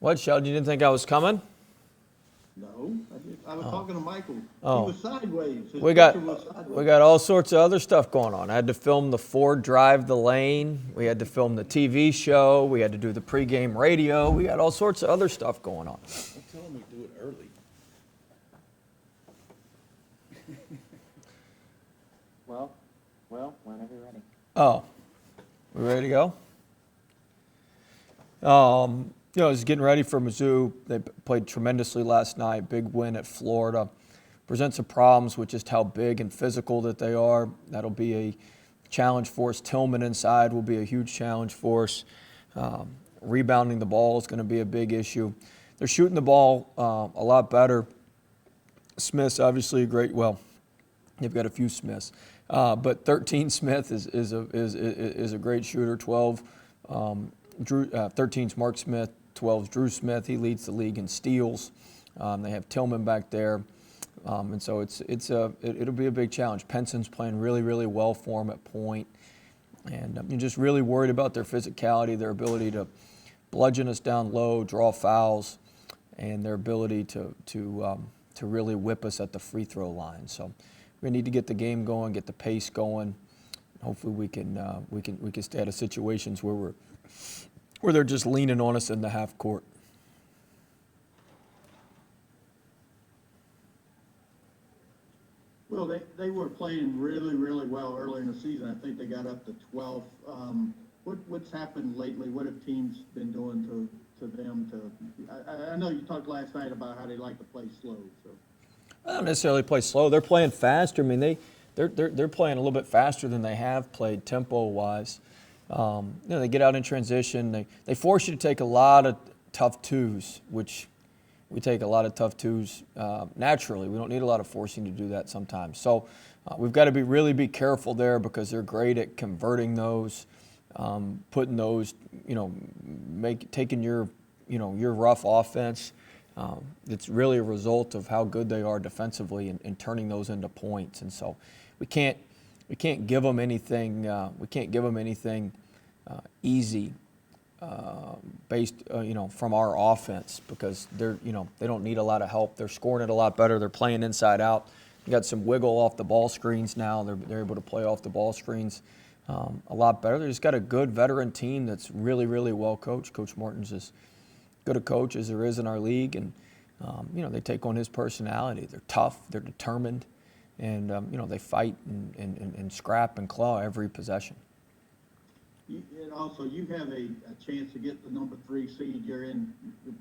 What, Sheldon, you didn't think I was coming? No, I was talking to Michael. He Oh. was sideways. His We picture got was sideways. we got all sorts of other stuff going on. I had to film the Ford Drive the Lane. We had to film the TV show. We had to do the pregame radio. We got all sorts of other stuff going on. Don't tell them we do it early. Well, whenever you're ready. Oh, we ready to go? Just getting ready for Mizzou. They played tremendously last night. Big win at Florida. Presents some problems with just how big and physical that they are. That'll be a challenge for us. Tillman inside will be a huge challenge for us. Rebounding the ball is going to be a big issue. They're shooting the ball a lot better. Smith's obviously a great. Well, they've got a few Smiths, but 13 Smith is a great shooter. 12, 13's Mark Smith. 12's Drew Smith. He leads the league in steals. They have Tillman back there. And so it'll be a big challenge. Penson's playing really, really well for them at point. And I'm just really worried about their physicality, their ability to bludgeon us down low, draw fouls, and their ability to really whip us at the free throw line. So we need to get the game going, get the pace going. Hopefully we can stay out of situations where they're just leaning on us in the half court. Well, they were playing really, really well early in the season. I think they got up to 12. What's happened lately? What have teams been doing to them? I know you talked last night about how they like to play slow. So They don't necessarily play slow. They're playing faster. I mean, they're playing a little bit faster than they have played tempo-wise. They get out in transition. They force you to take a lot of tough twos, which we take a lot of tough twos naturally. We don't need a lot of forcing to do that sometimes. So we've got to really be careful there because they're great at converting those, putting those, taking your rough offense. It's really a result of how good they are defensively and turning those into points. And so we can't give them anything. We can't give them anything easy. Based, from our offense because they don't need a lot of help. They're scoring it a lot better. They're playing inside out. You got some wiggle off the ball screens now. They're able to play off the ball screens a lot better. They just got a good veteran team that's really, really well coached. Coach Martin's as good a coach as there is in our league, and they take on his personality. They're tough. They're determined, and they fight and scrap and claw every possession. And also, you have a chance to get the number 3 seed. You're in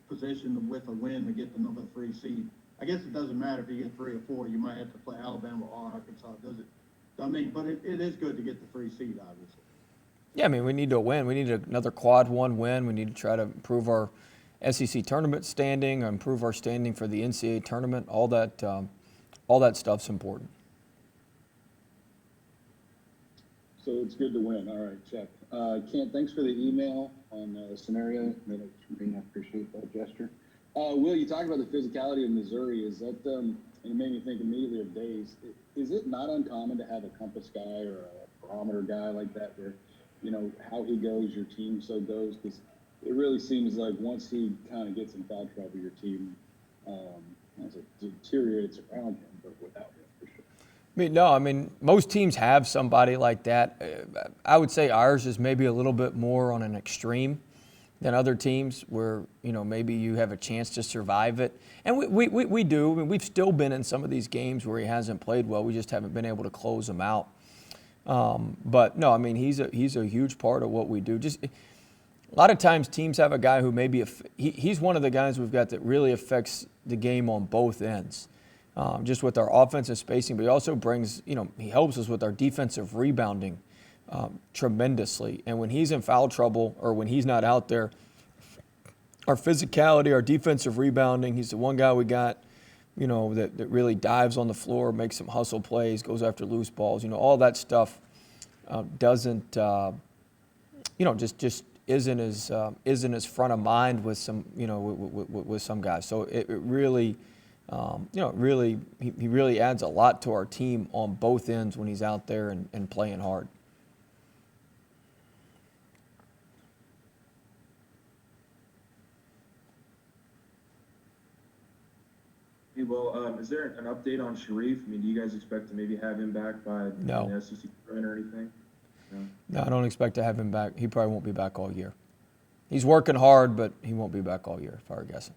position with a win to get the number 3 seed. I guess it doesn't matter if you get 3 or 4. You might have to play Alabama or Arkansas, does it? I mean, but it is good to get the 3 seed, obviously. Yeah, I mean, we need to win. We need another quad 1 win. We need to try to improve our SEC tournament standing, improve our standing for the NCAA tournament. All that stuff's important. So it's good to win. All right, check. Kent, thanks for the email on the scenario. I appreciate that gesture. Will, you talked about the physicality of Missouri. Is that, and it made me think immediately of Days. Is it not uncommon to have a compass guy or a barometer guy like that where, how he goes, your team so goes? Because it really seems like once he kind of gets in foul trouble, your team deteriorates around him, but without him. Most teams have somebody like that. I would say ours is maybe a little bit more on an extreme than other teams where, maybe you have a chance to survive it. And we do. I mean, we've still been in some of these games where he hasn't played well. We just haven't been able to close them out. But no, he's a huge part of what we do. Just a lot of times teams have a guy who maybe he's one of the guys we've got that really affects the game on both ends. Just with our offensive spacing, but he also brings, he helps us with our defensive rebounding tremendously. And when he's in foul trouble or when he's not out there, our physicality, our defensive rebounding, he's the one guy we got, that really dives on the floor, makes some hustle plays, goes after loose balls. All that stuff doesn't, just isn't as front of mind with some, with some guys. So it really. He really adds a lot to our team on both ends when he's out there and playing hard. Hey, well, is there an update on Sharif? I mean, do you guys expect to maybe have him back by No. the SEC tournament or anything? No. No, I don't expect to have him back. He probably won't be back all year. He's working hard, but he won't be back all year, if I were guessing.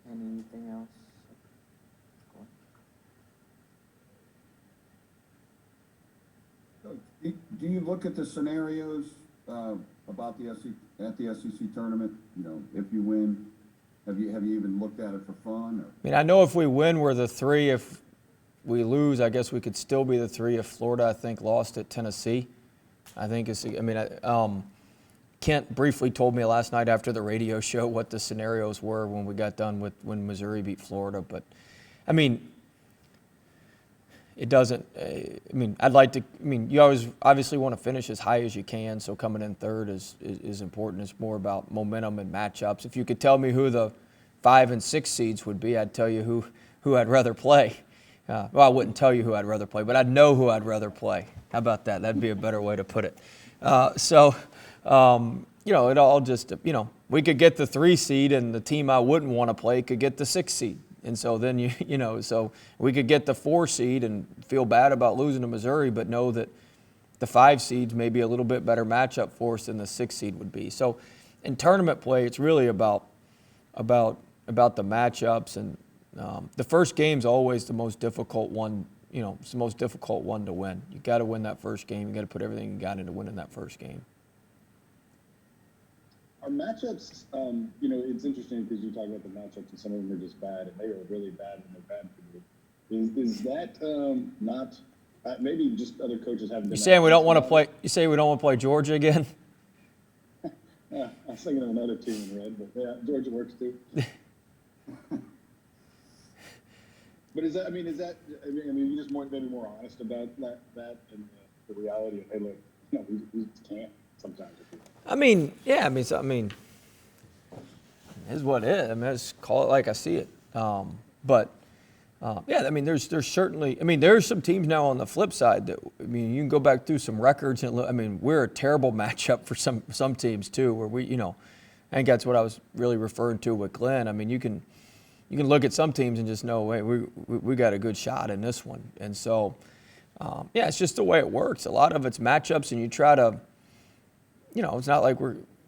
Anything else? Do you look at the scenarios about the SEC tournament? You know, if you win, have you even looked at it for fun? Or? I mean, I know if we win, we're the 3. If we lose, I guess we could still be the 3 if Florida, I think, lost at Tennessee. I think it's, I mean, Kent briefly told me last night after the radio show what the scenarios were when we got done with when Missouri beat Florida. But, I mean, it doesn't, I mean, I'd like to, I mean, you always obviously want to finish as high as you can, so coming in third is important. It's more about momentum and matchups. If you could tell me who the 5 and 6 seeds would be, I'd tell you who I'd rather play. Well, I wouldn't tell you who I'd rather play, but I'd know who I'd rather play. How about that? That'd be a better way to put it. You know, it all just, you know, we could get the 3 seed and the team I wouldn't want to play could get the 6 seed. And so then, you know, so we could get the 4 seed and feel bad about losing to Missouri, but know that the 5 seeds may be a little bit better matchup for us than the 6 seed would be. So in tournament play, it's really about the matchups, and the first game's always the most difficult one. You know, it's the most difficult one to win. You got to win that first game. You got to put everything you got into winning that first game. Our matchups, you know, it's interesting because you talk about the matchups and some of them are just bad, and they are really bad when they're bad for you. Is that not maybe just other coaches haven't been? You saying we don't want to play? You say we don't want to play Georgia again? Yeah, I was thinking of another team in red, but yeah, Georgia works too. But is that? I mean, you just maybe more honest about that and the reality of, hey, look, you know, we can't sometimes. I mean, yeah. I mean, it's what it is. I mean, just call it like I see it. But yeah, I mean, there's certainly. I mean, there's some teams now on the flip side that, I mean, you can go back through some records and look. I mean, we're a terrible matchup for some teams too, where we, you know, I think that's what I was really referring to with Glenn. I mean, you can look at some teams and just know, hey, we got a good shot in this one. And so, yeah, it's just the way it works. A lot of it's matchups, and you try to. You know, it's not like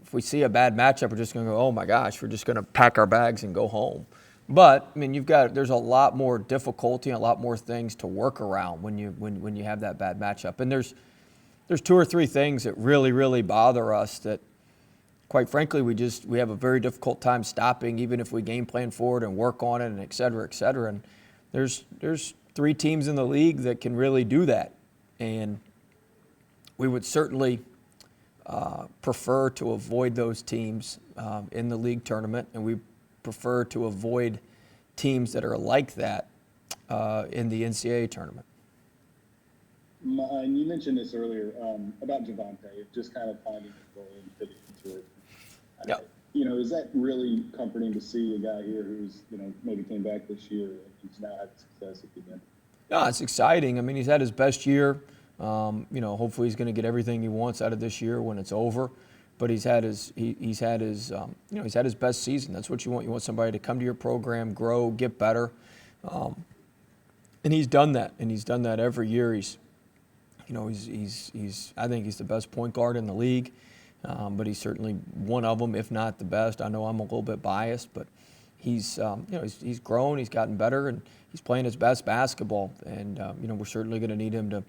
if we see a bad matchup, we're just going to go, oh my gosh, we're just going to pack our bags and go home. But I mean, there's a lot more difficulty and a lot more things to work around when you have that bad matchup. And there's 2 or 3 things that really, really bother us that, quite frankly, we have a very difficult time stopping, even if we game plan for it and work on it and et cetera, et cetera. And there's 3 teams in the league that can really do that. And we would certainly prefer to avoid those teams in the league tournament, and we prefer to avoid teams that are like that in the NCAA tournament. And you mentioned this earlier about Javonte, just kind of finding his role and fitting into it. Yep. You know, is that really comforting to see a guy here who's, you know, maybe came back this year and he's now had success again? No, it's exciting. I mean, he's had his best year. You know, hopefully he's going to get everything he wants out of this year when it's over. But he's had his best season. That's what you want. You want somebody to come to your program, grow, get better, and he's done that. And he's done that every year. I think he's the best point guard in the league. But he's certainly one of them, if not the best. I know I'm a little bit biased, but he's grown, he's gotten better, and he's playing his best basketball. And we're certainly going to need him to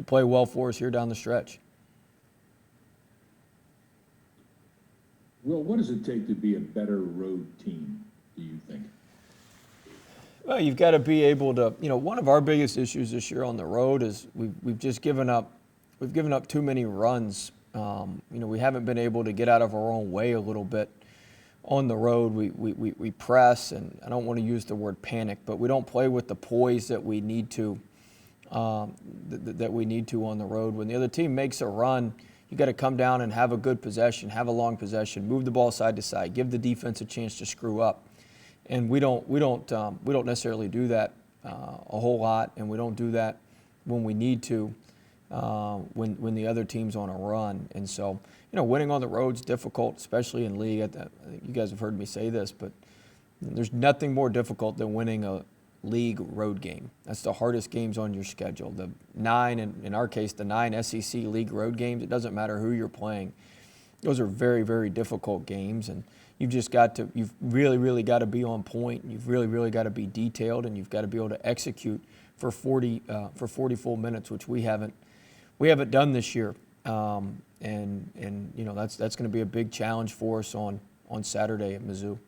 play well for us here down the stretch. Well, what does it take to be a better road team, do you think? Well, you've got to be able to. One of our biggest issues this year on the road is we've just given up. We've given up too many runs. We haven't been able to get out of our own way a little bit on the road. We press, and I don't want to use the word panic, but we don't play with the poise that we need to. That we need to on the road. When the other team makes a run, you got to come down and have a good possession, have a long possession, move the ball side to side, give the defense a chance to screw up. And we don't necessarily do that a whole lot, and we don't do that when we need to. when the other team's on a run. And so, winning on the road's difficult, especially in league. I think you guys have heard me say this, but there's nothing more difficult than winning a league road game. That's the hardest games on your schedule. The 9, in our case, the 9 SEC league road games, it doesn't matter who you're playing. Those are very, very difficult games, and you've really, really got to be on point. You've really, really got to be detailed, and you've got to be able to execute for 40 full minutes, which we haven't done this year. And that's going to be a big challenge for us on Saturday at Mizzou.